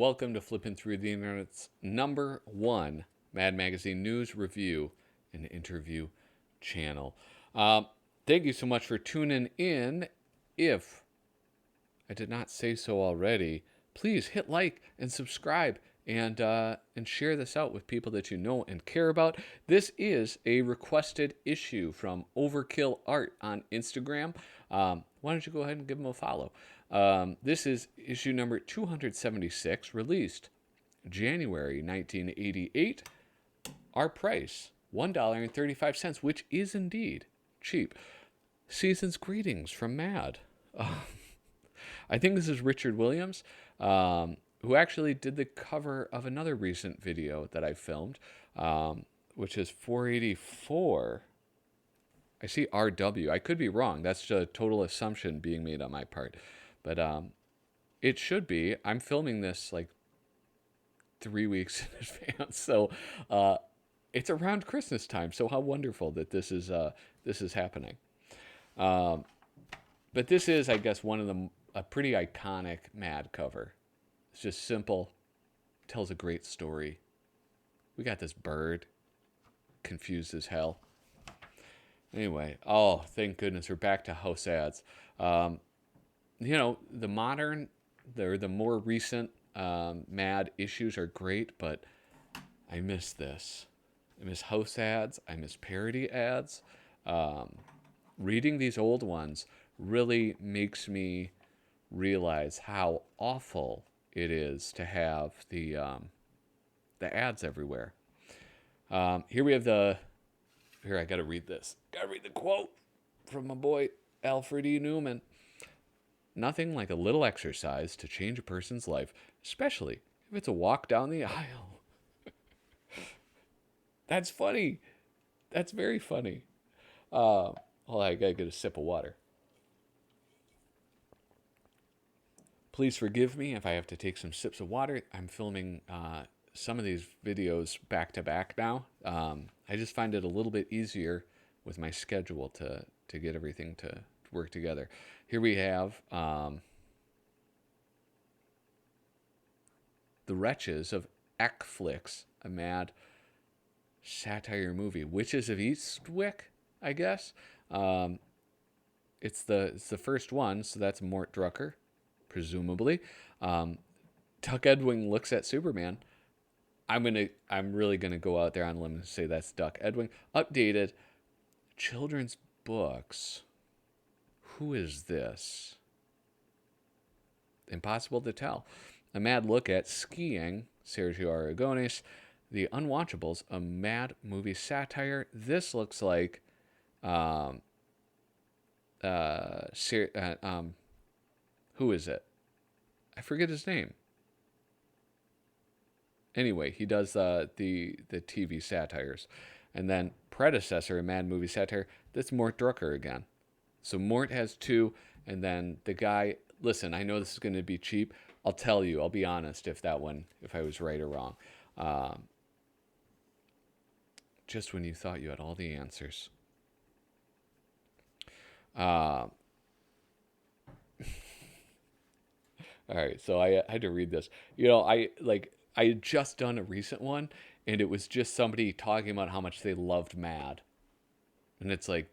welcome to Flippin Through the Internet's #1 Mad Magazine news, review, and interview channel. Thank you so much for tuning in. If I did not say so already, please hit like and subscribe and share this out with people that you know and care about. This is a requested issue from Overkill Art on Instagram. Why don't you go ahead and give them a follow? This is issue number 276, released January 1988. Our price, $1.35, which is indeed cheap. Season's greetings from MAD. I think this is Richard Williams, who actually did the cover of another recent video that I filmed, which is 484. I see RW. I could be wrong. That's a total assumption being made on my part. But it should be. I'm filming this like 3 weeks in advance. So it's around Christmas time. So how wonderful that this is happening. But this is, I guess, one of a pretty iconic MAD cover. It's just simple. Tells a great story. We got this bird. Confused as hell. Anyway, oh, thank goodness we're back to house ads. You know, the more recent MAD issues are great, but I miss this. I miss house ads. I miss parody ads. Reading these old ones really makes me realize how awful it is to have the ads everywhere. Here we have Here, I gotta read this. Gotta read the quote from my boy Alfred E. Newman. Nothing like a little exercise to change a person's life, especially if it's a walk down the aisle. That's funny. That's very funny. Hold on, I gotta get a sip of water. Please forgive me if I have to take some sips of water. I'm filming some of these videos back to back now. I just find it a little bit easier with my schedule to get everything to work together. Here we have The Wretches of Ecchwick, a MAD satire movie. Witches of Ecchwick, I guess. It's the first one, so that's Mort Drucker, presumably. Tuck Edwing looks at Superman. I'm really gonna go out there on a limb and say that's Duck Edwing. Updated children's books. Who is this? Impossible to tell. A MAD look at skiing. Sergio Aragones. The Unwatchables, a MAD movie satire. This looks like who is it? I forget his name. Anyway, he does the TV satires. And then Predecessor, a MAD movie satire, that's Mort Drucker again. So Mort has two, and then the guy, listen, I know this is going to be cheap. I'll tell you, I'll be honest if I was right or wrong. Just when you thought you had all the answers. All right, so I had to read this. You know, I had just done a recent one, and it was just somebody talking about how much they loved MAD. And it's like,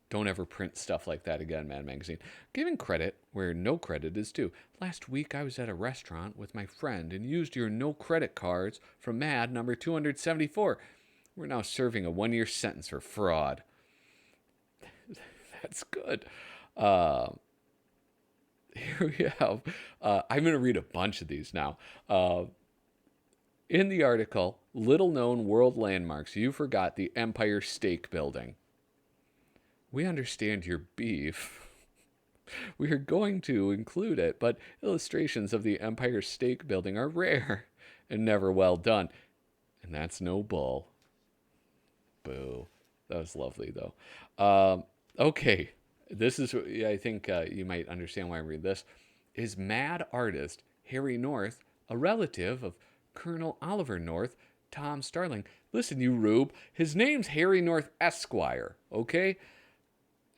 don't ever print stuff like that again, MAD Magazine. Giving credit where no credit is due. Last week, I was at a restaurant with my friend and used your no credit cards from MAD number 274. We're now serving a 1-year sentence for fraud. That's good. Here we have, I'm going to read a bunch of these now. In the article, little known world landmarks, you forgot the Empire State Building. We understand your beef. We are going to include it, but illustrations of the Empire State Building are rare and never well done. And that's no bull. Boo. That was lovely, though. Okay. This is, I think you might understand why I read this. Is MAD artist Harry North a relative of Colonel Oliver North, Tom Starling? Listen, you rube. His name's Harry North Esquire, okay?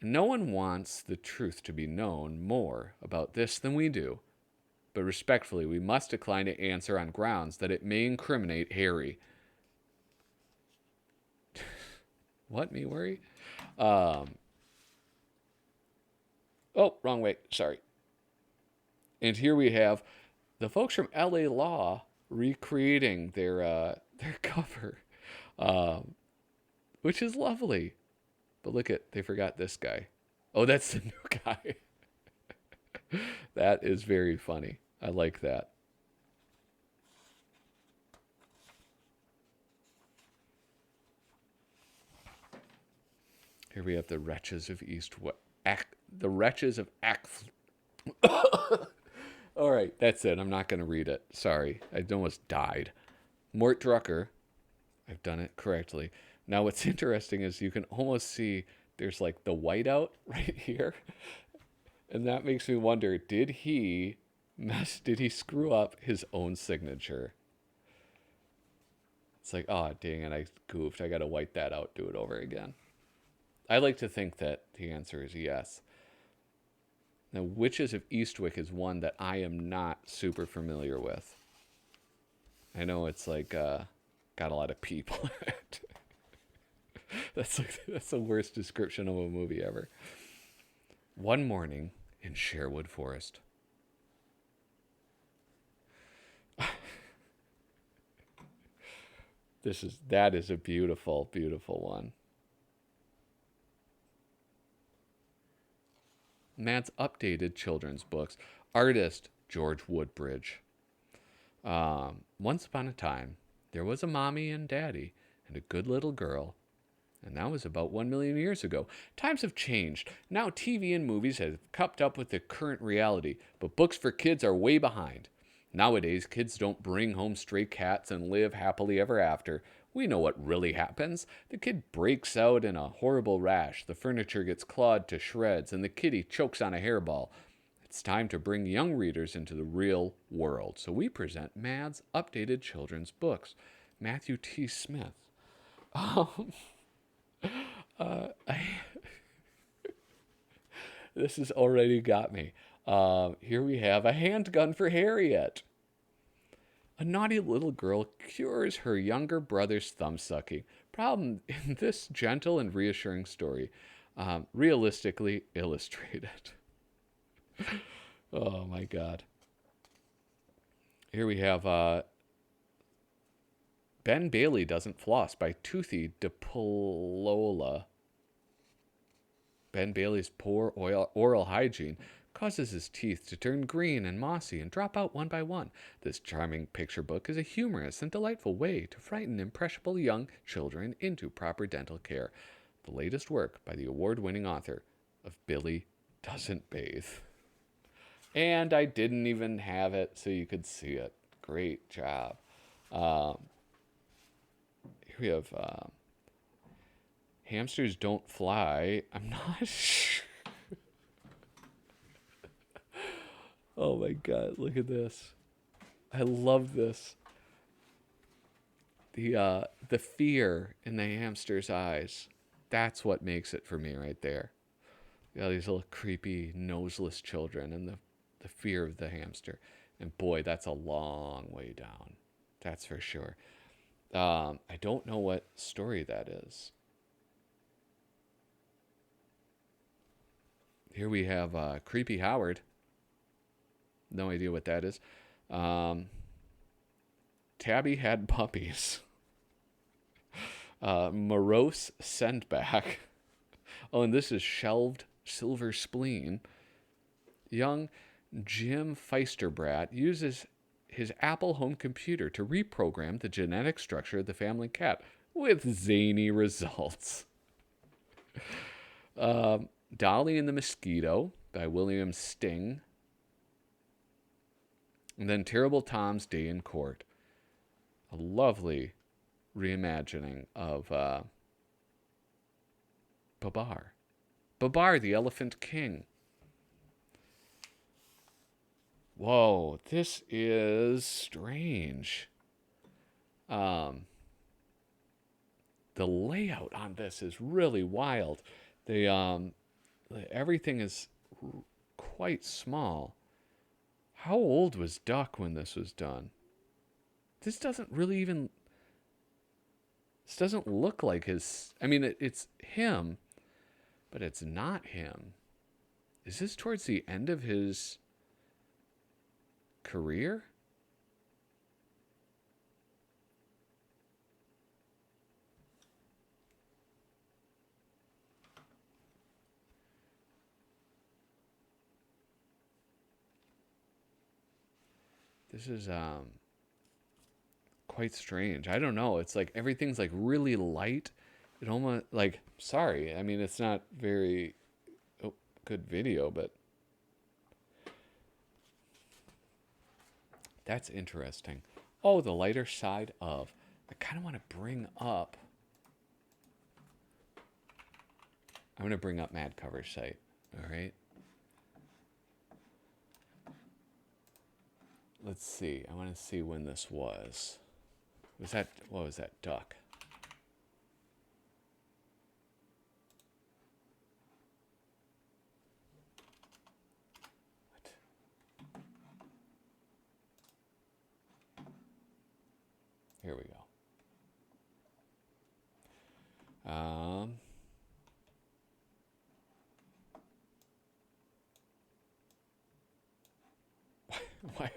No one wants the truth to be known more about this than we do. but respectfully, we must decline to answer on grounds that it may incriminate Harry. What, me worry? Oh, wrong way. Sorry. And here we have the folks from LA Law recreating their cover, um, which is lovely. But look at, they forgot this guy. Oh, that's the new guy. That is very funny. I like that. Here we have the Wretches of the Wretches of All right, that's it. I'm not going to read it. Sorry, I almost died. Mort Drucker. I've done it correctly. Now, what's interesting is you can almost see there's like the whiteout right here, and that makes me wonder: did he screw up his own signature? It's like, oh dang it, I goofed. I got to white that out. Do it over again. I like to think that the answer is yes. Now, Witches of Eastwick is one that I am not super familiar with. I know it's like got a lot of people in it. That's the worst description of a movie ever. One morning in Sherwood Forest. That is a beautiful, beautiful one. Mad's updated children's books. Artist George Woodbridge. Once upon a time, there was a mommy and daddy and a good little girl. And that was about 1 million years ago. Times have changed. Now TV and movies have kept up with the current reality, but books for kids are way behind. Nowadays, kids don't bring home stray cats and live happily ever after. We know what really happens. The kid breaks out in a horrible rash, the furniture gets clawed to shreds, and the kitty chokes on a hairball. It's time to bring young readers into the real world. So we present Mad's updated children's books. Matthew T. Smith. This has already got me. Here we have A Handgun for Harriet. A naughty little girl cures her younger brother's thumb-sucking problem in this gentle and reassuring story, realistically illustrated. Oh, my God. Here we have Ben Bailey Doesn't Floss by Toothy DePolola. Ben Bailey's poor oral hygiene causes his teeth to turn green and mossy and drop out one by one. This charming picture book is a humorous and delightful way to frighten impressionable young children into proper dental care. The latest work by the award-winning author of Billy Doesn't Bathe. And I didn't even have it so you could see it. Great job. Here we have Hamsters Don't Fly. I'm not sure. Oh my God, look at this. I love this. The fear in the hamster's eyes. That's what makes it for me right there. You know, these little creepy, noseless children and the fear of the hamster. And boy, that's a long way down. That's for sure. I don't know what story that is. Here we have Creepy Howard. No idea what that is. Tabby Had Puppies. Morose Sendback. Oh, and this is Shelved Silver Spleen. Young Jim Feisterbrat uses his Apple home computer to reprogram the genetic structure of the family cat with zany results. Dolly and the Mosquito by William Sting. And then Terrible Tom's Day in Court. A lovely reimagining of Babar. Babar, the Elephant King. Whoa, this is strange. The layout on this is really wild. Everything is quite small. How old was Duck when this was done? This doesn't really even... This doesn't look like his... I mean, it's him, but it's not him. Is this towards the end of his career? This is quite strange. I don't know. It's like everything's like really light. It almost like, sorry. I mean, it's not very good video, but that's interesting. Oh, the lighter side of. I kind of want to bring up. I'm going to bring up Mad Cover site. All right. Let's see. I want to see when this was. Was that, what was that? Duck. What? Here we go. Why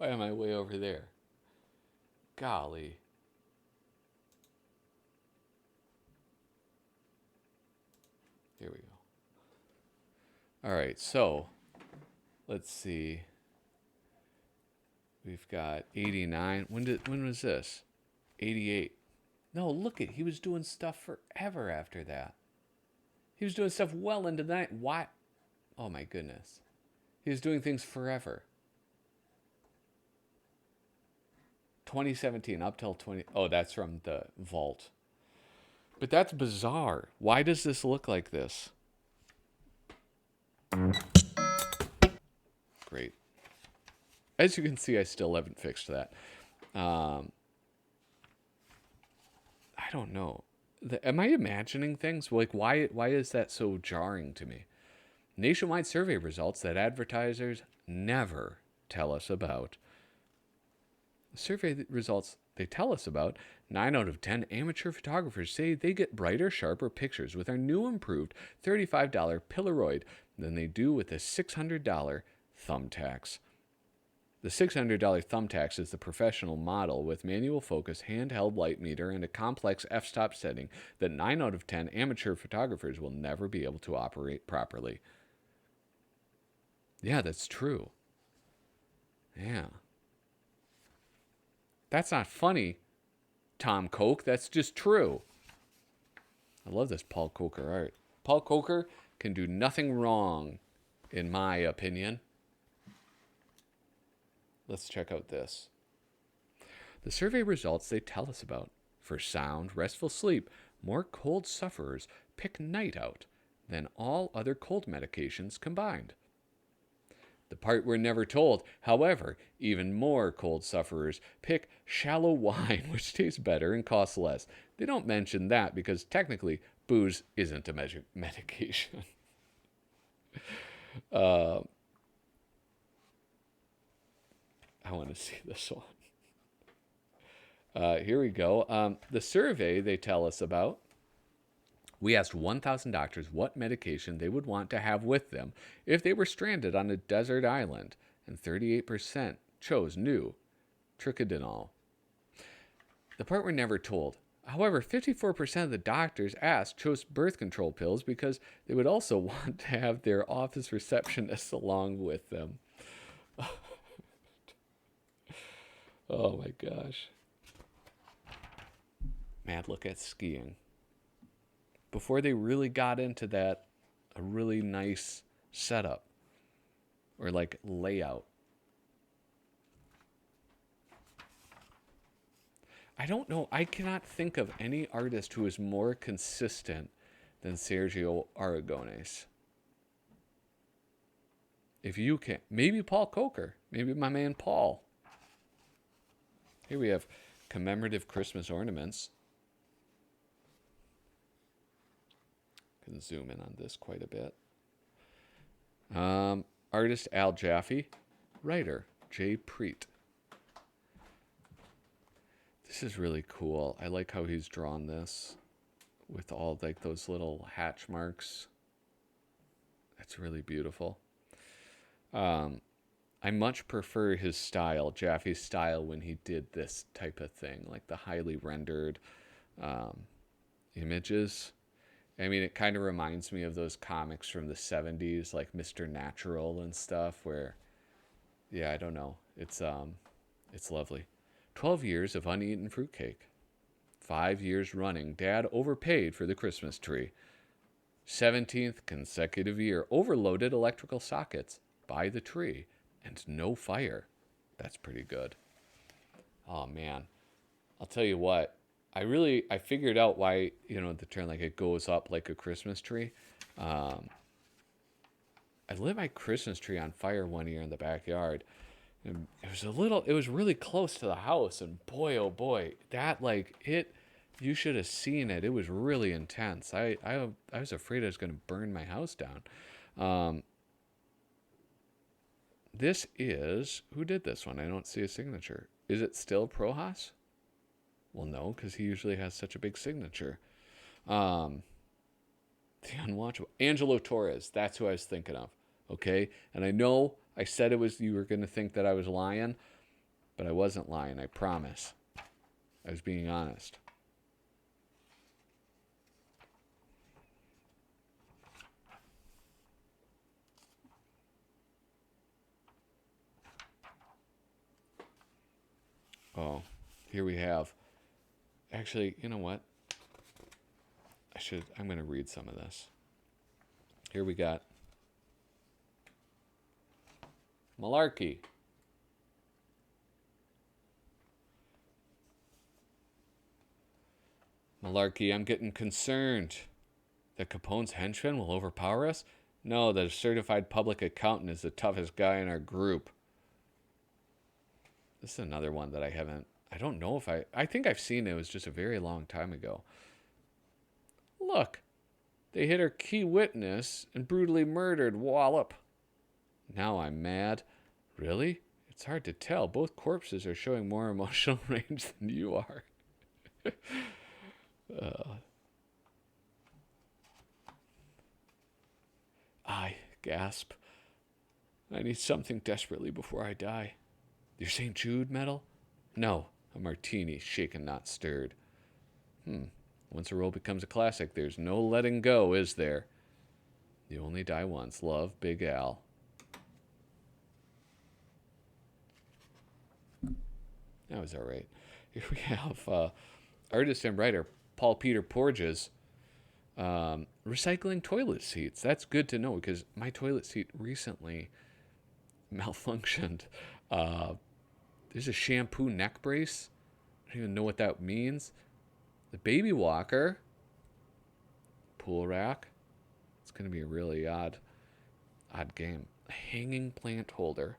am I way over there? Golly. Here we go. All right, so let's see. We've got 89. When was this? 88. No, look at, he was doing stuff forever after that. He was doing stuff well into the night. Why? Oh my goodness. He was doing things forever. 2017 up till 20. Oh, that's from the vault. But that's bizarre. Why does this look like this? Great. As you can see, I still haven't fixed that. I don't know. Am I imagining things? Like, why is that so jarring to me? Nationwide survey results that advertisers never tell us about. The survey results they tell us about, 9 out of 10 amateur photographers say they get brighter, sharper pictures with our new improved $35 Polaroid than they do with the $600 Thumbtacks. The $600 Thumbtacks is the professional model with manual focus, handheld light meter, and a complex f-stop setting that 9 out of 10 amateur photographers will never be able to operate properly. Yeah, that's true. Yeah. That's not funny, Tom Coke. That's just true. I love this Paul Coker art. Paul Coker can do nothing wrong, in my opinion. Let's check out this. The survey results they tell us about. For sound, restful sleep, more cold sufferers pick night out than all other cold medications combined. The part we're never told, however, even more cold sufferers pick shallow wine, which tastes better and costs less. They don't mention that because technically booze isn't a medication. I want to see this one. Here we go. The survey they tell us about. We asked 1,000 doctors what medication they would want to have with them if they were stranded on a desert island, and 38% chose new trichodinol. The part we're never told. However, 54% of the doctors asked chose birth control pills because they would also want to have their office receptionists along with them. Oh my gosh. Mad look at skiing. Before they really got into that, a really nice setup or like layout. I don't know. I cannot think of any artist who is more consistent than Sergio Aragones. If you can, maybe Paul Coker, maybe my man Paul. Here we have commemorative Christmas ornaments. Can zoom in on this quite a bit. Artist Al Jaffe. writer, Jay Preet. This is really cool. I like how he's drawn this with all like those little hatch marks. That's really beautiful. I much prefer his style, Jaffe's style, when he did this type of thing, like the highly rendered images. I mean, it kind of reminds me of those comics from the 70s, like Mr. Natural and stuff, where, yeah, I don't know. It's lovely. 12 years of uneaten fruitcake. 5 years running, Dad overpaid for the Christmas tree. 17th consecutive year, overloaded electrical sockets by the tree and no fire. That's pretty good. Oh man, I'll tell you what. I figured out why, the term like it goes up like a Christmas tree. Um, I lit my Christmas tree on fire one year in the backyard. And it was really close to the house, and boy, oh boy, that like it. You should have seen it. It was really intense. I was afraid I was going to burn my house down. Um, this is who did this one? I don't see a signature. Is it still Prohas? Well, no, because he usually has such a big signature. Um, the Unwatchable Angelo Torres. That's who I was thinking of. Okay, and I know I said it was you were going to think that I was lying, but I wasn't lying. I promise. I was being honest. Oh, here we have. Actually, you know what? I'm going to read some of this. Here we got Malarkey. Malarkey, I'm getting concerned that Capone's henchman will overpower us. No, that a certified public accountant is the toughest guy in our group. This is another one that I don't know if I think I've seen it. It was just a very long time ago. Look, they hit our key witness and brutally murdered Wallop. Now I'm mad. Really? It's hard to tell. Both corpses are showing more emotional range than you are. I gasp. I need something desperately before I die. Your St. Jude medal? No, a martini, shaken, not stirred. Once a role becomes a classic, there's no letting go, is there? You only die once. Love, Big Al. That was all right. Here we have artist and writer Paul Peter Porges recycling toilet seats. That's good to know because my toilet seat recently malfunctioned. There's a shampoo neck brace. I don't even know what that means. The baby walker. Pool rack. It's going to be a really odd game. A hanging plant holder.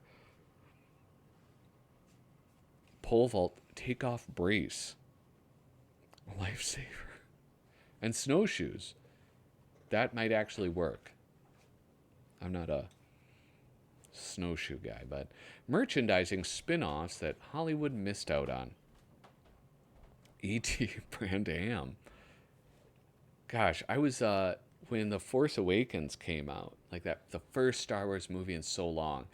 Pole vault takeoff brace. Lifesaver. And snowshoes. That might actually work. I'm not a snowshoe guy, but merchandising spin-offs that Hollywood missed out on. E.T. brand ham. Gosh, I was when The Force Awakens came out, like that, the first Star Wars movie in so long.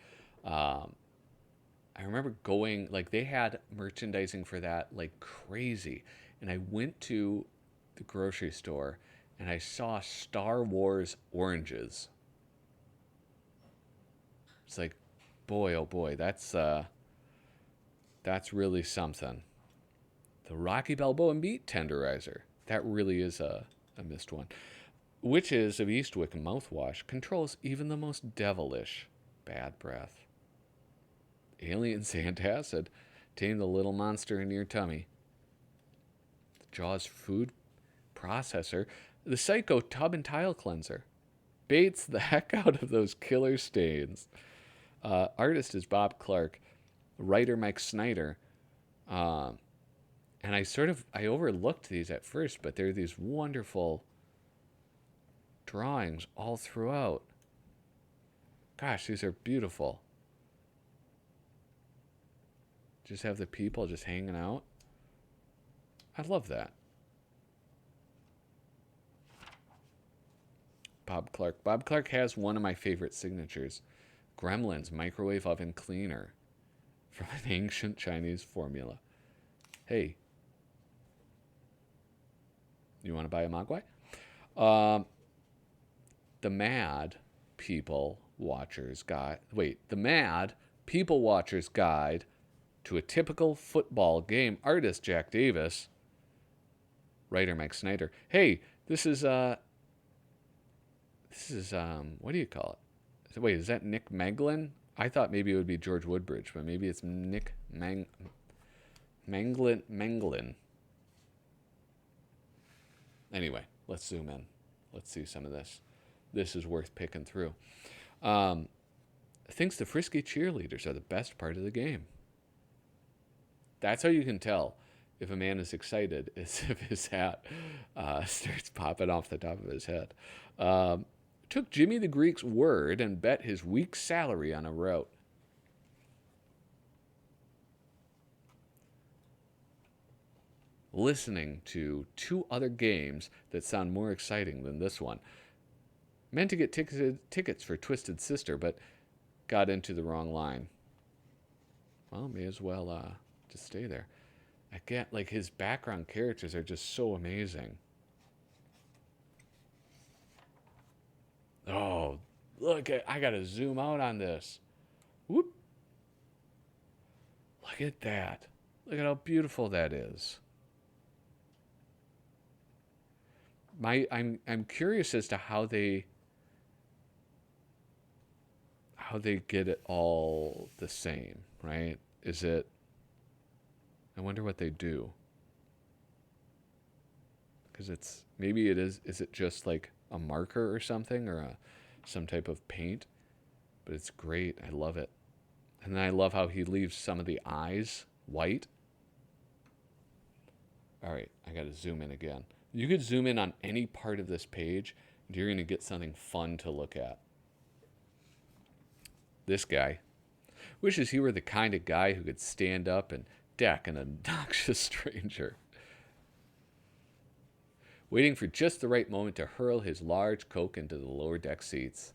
I remember going, like, they had merchandising for that like crazy, and I went to the grocery store and I saw Star Wars oranges. It's like, boy, oh boy, that's really something. The Rocky Balboa meat tenderizer. That really is a missed one. Witches of Eastwick mouthwash controls even the most devilish bad breath. Aliens antacid tame the little monster in your tummy. The Jaws food processor. The Psycho tub and tile cleanser. Baits the heck out of those killer stains. Artist is Bob Clark. Writer Mike Snyder. And I overlooked these at first, but there are these wonderful drawings all throughout. Gosh, these are beautiful. Just have the people just hanging out. I love that. Bob Clark. Bob Clark has one of my favorite signatures. Gremlin's microwave oven cleaner from an ancient Chinese formula. Hey, you want to buy a Mogwai? The Mad People Watchers Guide. Wait, the Mad People Watchers Guide to a Typical Football Game. Artist Jack Davis. Writer Mike Snyder. Hey, this is what do you call it? Wait, is that Nick Manglin? I thought maybe it would be George Woodbridge, but maybe it's Nick Manglin. Anyway, let's zoom in. Let's see some of this. This is worth picking through. Thinks the frisky cheerleaders are the best part of the game. That's how you can tell if a man is excited, is if his hat starts popping off the top of his head. Took Jimmy the Greek's word and bet his week's salary on a route. Listening to two other games that sound more exciting than this one. Meant to get tickets for Twisted Sister, but got into the wrong line. Well, may as well just stay there. I get, like, his background characters are just so amazing. Oh, look, I gotta zoom out on this. Whoop. Look at that. Look at how beautiful that is. I'm curious as to how they get it all the same, right? I wonder what they do. Because maybe it is it just like a marker or something, or some type of paint? But it's great. I love it. And then I love how he leaves some of the eyes white. All right, I got to zoom in again. You could zoom in on any part of this page, and you're going to get something fun to look at. This guy wishes he were the kind of guy who could stand up and deck an obnoxious stranger, waiting for just the right moment to hurl his large Coke into the lower deck seats.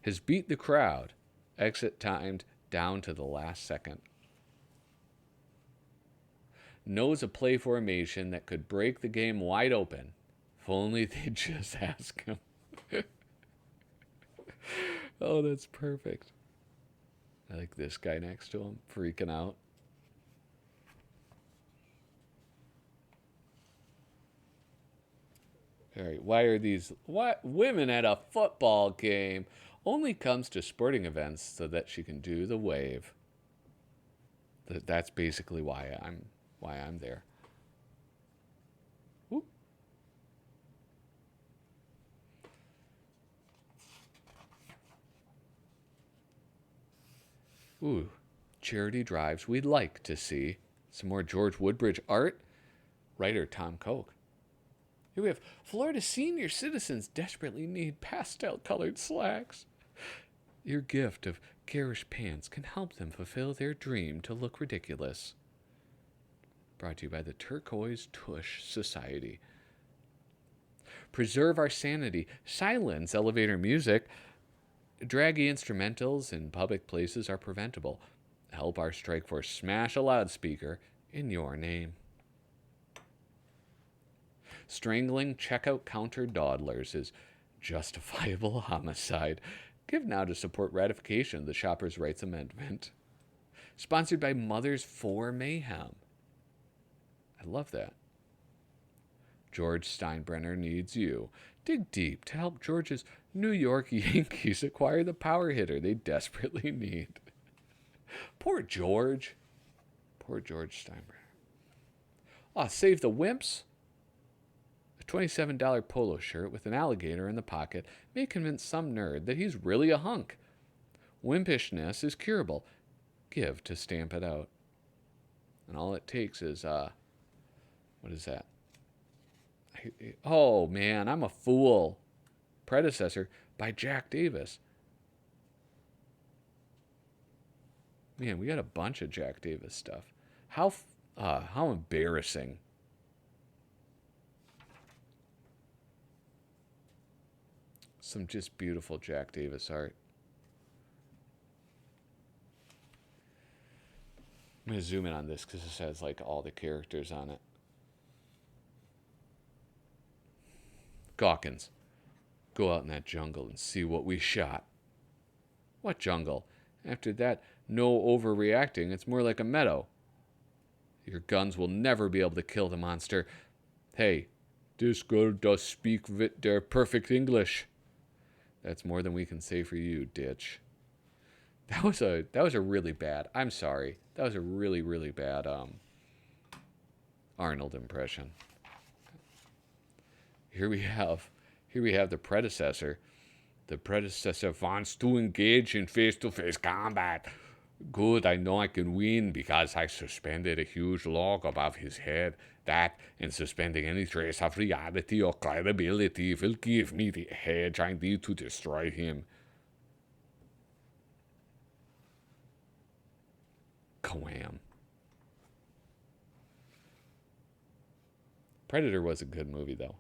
Has beat the crowd, exit timed down to the last second. Knows a play formation that could break the game wide open, if only they'd just ask him. Oh, that's perfect. I like this guy next to him, freaking out. All right, why are these women at a football game? Only comes to sporting events so that she can do the wave. That's basically why I'm there. Whoop. Ooh, charity drives we'd like to see. Some more George Woodbridge art. Writer Tom Koch. Here we have Florida senior citizens desperately need pastel-colored slacks. Your gift of garish pants can help them fulfill their dream to look ridiculous. Brought to you by the Turquoise Tush Society. Preserve our sanity. Silence elevator music. Draggy instrumentals in public places are preventable. Help our strike force smash a loudspeaker in your name. Strangling checkout counter dawdlers is justifiable homicide. Give now to support ratification of the Shoppers' Rights Amendment. Sponsored by Mothers for Mayhem. I love that. George Steinbrenner needs you. Dig deep to help George's New York Yankees acquire the power hitter they desperately need. Poor George. Poor George Steinbrenner. Save the wimps. A $27 polo shirt with an alligator in the pocket may convince some nerd that he's really a hunk. Wimpishness is curable. Give to stamp it out. And all it takes is, what is that? Oh, man, I'm a fool. Predecessor by Jack Davis. Man, we got a bunch of Jack Davis stuff. How embarrassing. Some just beautiful Jack Davis art. I'm going to zoom in on this because this has like all the characters on it. Gawkins, go out in that jungle and see what we shot. What jungle? After that, no overreacting. It's more like a meadow. Your guns will never be able to kill the monster. Hey, this girl does speak der perfect English. That's more than we can say for you, ditch. That was a really bad. I'm sorry. That was a really, really bad Arnold impression. Here we have the predecessor. The predecessor wants to engage in face-to-face combat. Good, I know I can win because I suspended a huge log above his head. That, and suspending any trace of reality or credibility, will give me the edge I need to destroy him. Kawam. Predator was a good movie, though.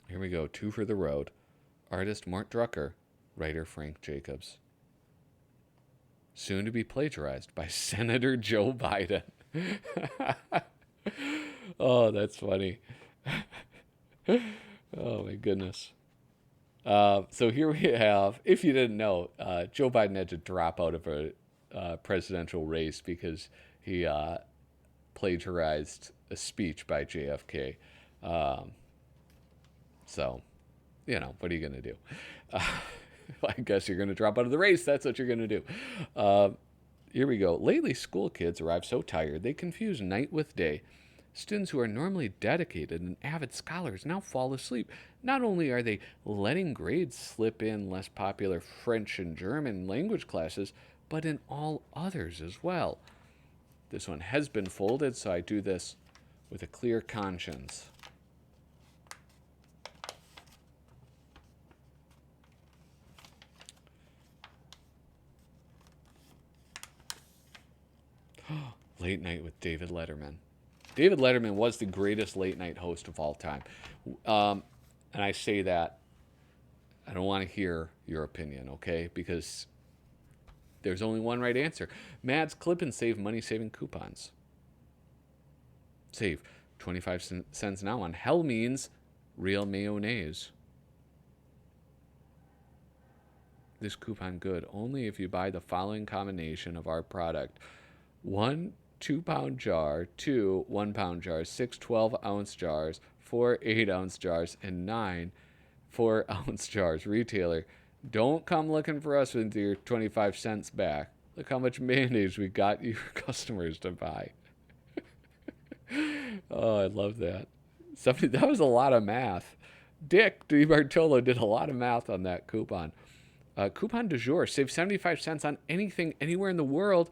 Here we go. 2 for the road. Artist Mort Drucker. Writer Frank Jacobs. Soon to be plagiarized by Senator Joe Biden. Oh, that's funny. Oh, my goodness. So here we have, if you didn't know, Joe Biden had to drop out of a presidential race because he plagiarized a speech by JFK. So, you know, what are you going to do? I guess you're going to drop out of the race. That's what you're going to do. Here we go. Lately, school kids arrive so tired they confuse night with day. Students who are normally dedicated and avid scholars now fall asleep. Not only are they letting grades slip in less popular French and German language classes, but in all others as well. This one has been folded, so I do this with a clear conscience. Late Night with David Letterman. David Letterman was the greatest late night host of all time. And I say that, I don't want to hear your opinion, okay? Because there's only one right answer. Mad's Clip and Save money saving coupons. Save 25 cents now on Hell Means Real Mayonnaise. This coupon good only if you buy the following combination of our product. 1 2-pound jar, 2 1-pound jars, 6 12-ounce jars, 4 8-ounce jars, and 9 4-ounce jars. Retailer, don't come looking for us with your 25 cents back. Look how much mayonnaise we got you customers to buy. Oh, I love that. That was a lot of math. Dick DiBartolo did a lot of math on that coupon. Coupon du jour. Save 75 cents on anything anywhere in the world.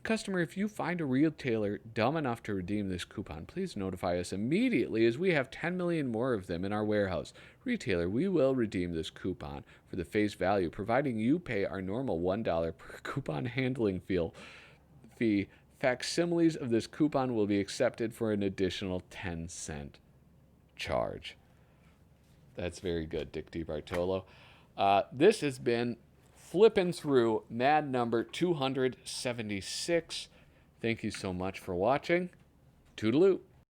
Customer, if you find a retailer dumb enough to redeem this coupon, please notify us immediately as we have 10 million more of them in our warehouse. Retailer, we will redeem this coupon for the face value, providing you pay our normal $1 per coupon handling fee. Facsimiles of this coupon will be accepted for an additional 10-cent charge. That's very good, Dick DiBartolo. This has been Flippin' Through MAD number 276. Thank you so much for watching. Toodaloo.